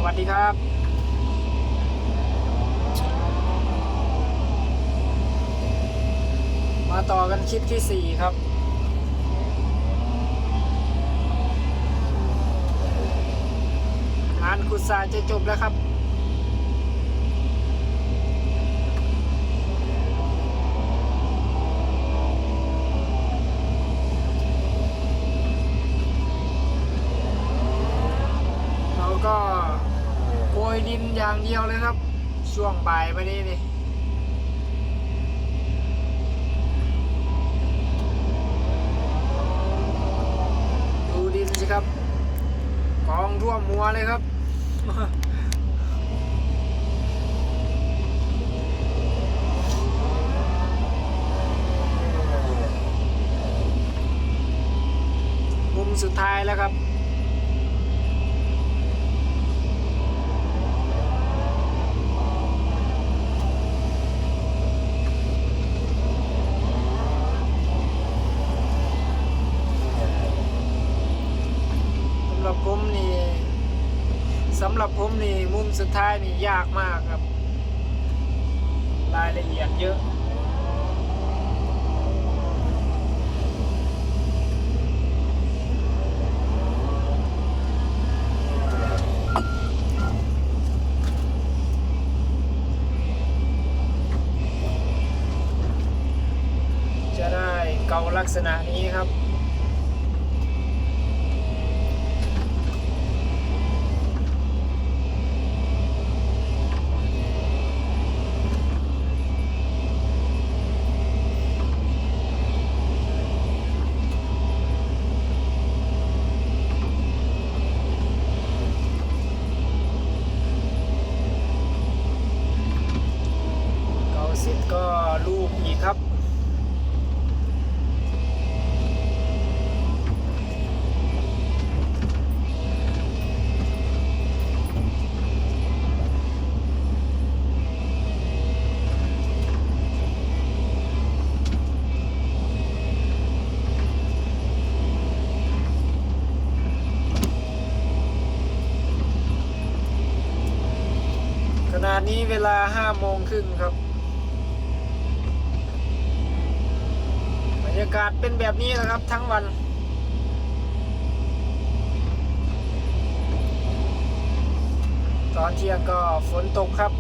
วัสดีครับมาต่อกันคลิปที่4ครับงานขุดทรายจะจบแล้วครับเราก็โกยดินอย่างเดียวเลยครับช่วงบ่ายไปนี้นี่ดูดินสิครับกองท่วมหัวเลยครับมุมสุดท้ายแล้วครับสำหรับผมนี่มุมสุดท้ายนี่ยากมากครับรายละเอียดเยอะจะได้เกาลักษณะนี้ครับเสร็จก็ลูบอีกครับขณะนี้เวลา5:30ครับบรรยากาศเป็นแบบนี้นะครับทั้งวันตอนเที่ยงก็ฝนตกครับ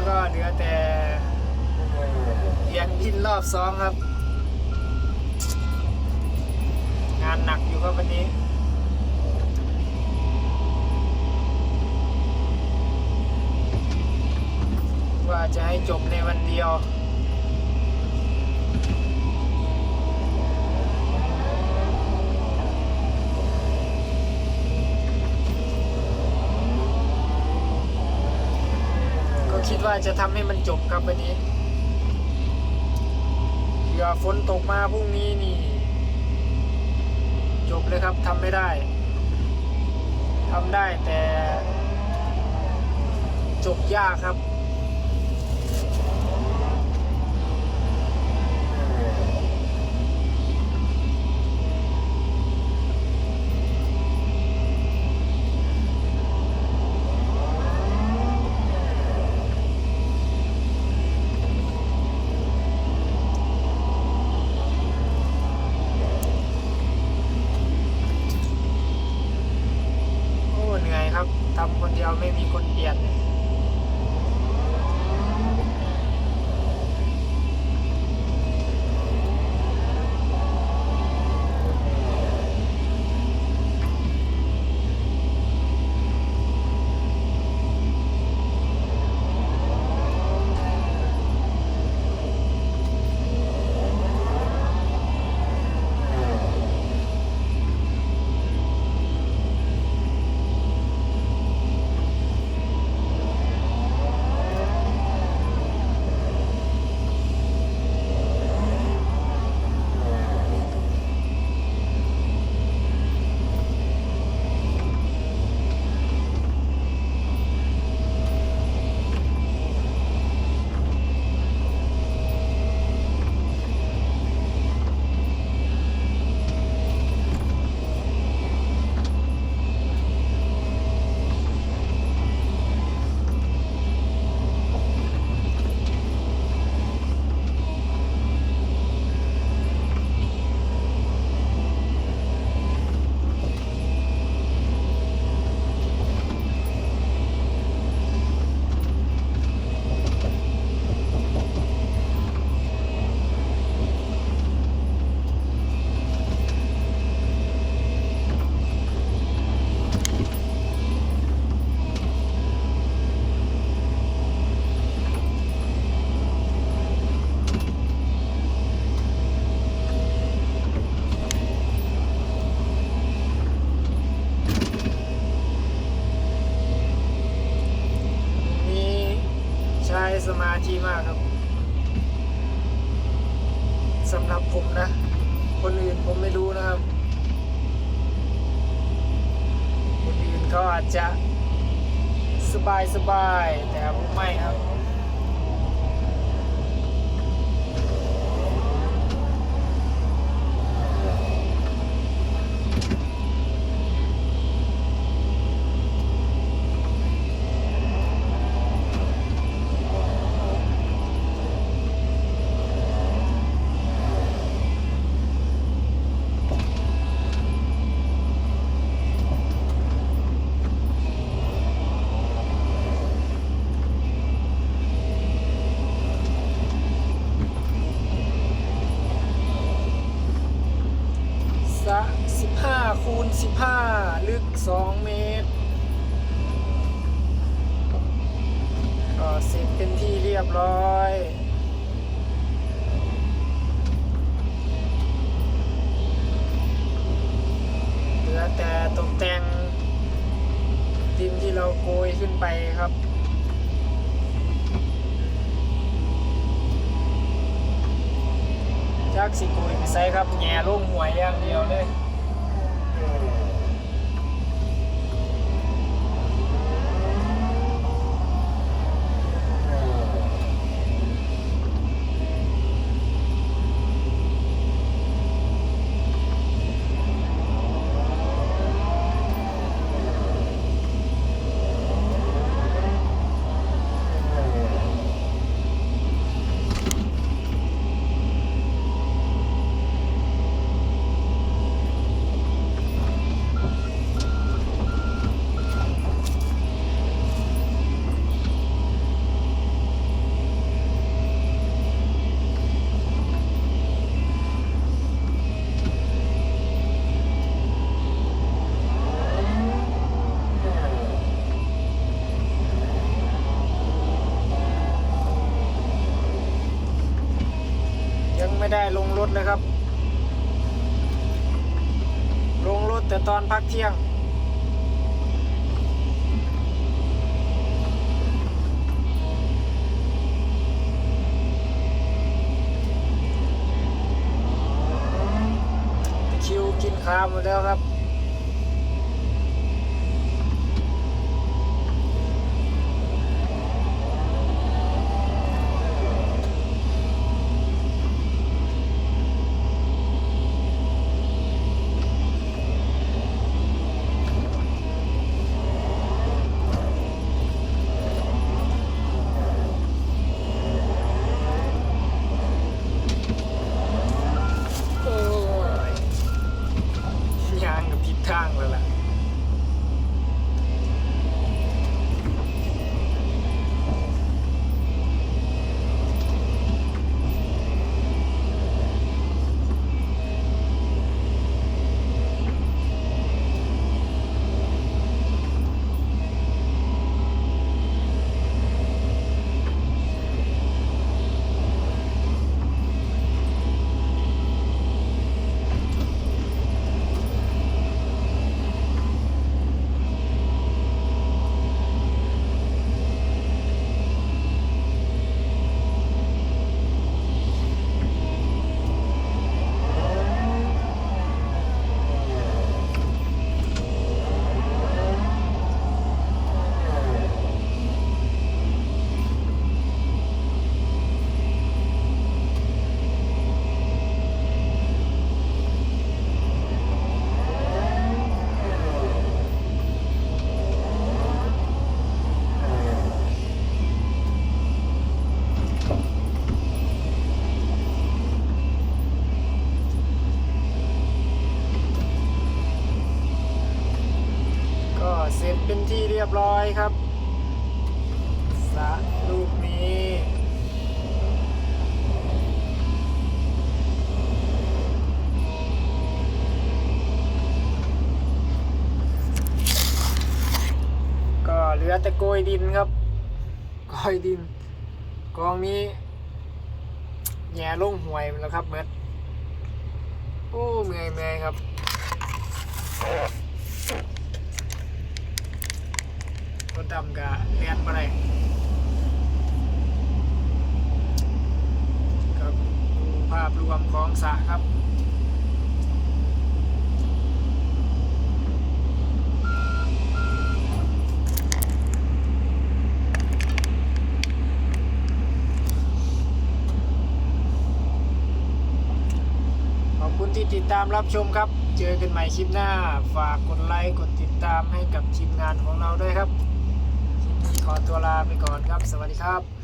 ก็เหลือแต่เลี้ยงดินรอบ2ครับงานหนักอยู่ครับวันนี้ว่าจะให้จบในวันเดียวคิดว่าจะทำให้มันจบครับวันนี้เผื่อฝนตกมาพรุ่งนี้นี่จบเลยครับทำไม่ได้ทำได้แต่จบยากครับทำคนเดียวไม่มีคนเปลี่ยน ทีมากครับสำหรับผมนะคนอื่นผมไม่รู้นะครับคนอื่นเขาอาจจะสบายแต่ผมไม่ครับ15 ลึก2 เมตรก็เสร็จเป็นที่เรียบร้อยเหลือแต่ตกแต่งดินที่เราโกยขึ้นไปครับจากสิโกยไปใส่ครับแง่ลงหัวอย่างเดียวเลยไม่ได้ลงรถเลยครับลงรถแต่ตอนพักเที่ยงคิวกินข้าวหมดแล้วครับทางแล้วล่ะเสร็จเป็นที่เรียบร้อยครับสระลูกนี้ก็เหลือแต่โกยดินครับโกยดินกองนี้แย่ลงห่วยแล้วครับเมื่อโอ้เมื่อยครับรถดำกับแลนมาเลย าพรวมของสระครับขอบคุณที่ติดตามรับชมครับเจอกันใหม่คลิปหน้าฝากกดไลค์กดติดตามให้กับทีมงานของเราด้วยครับคลิปนี้ขอตัวลาไปก่อนครับสวัสดีครับ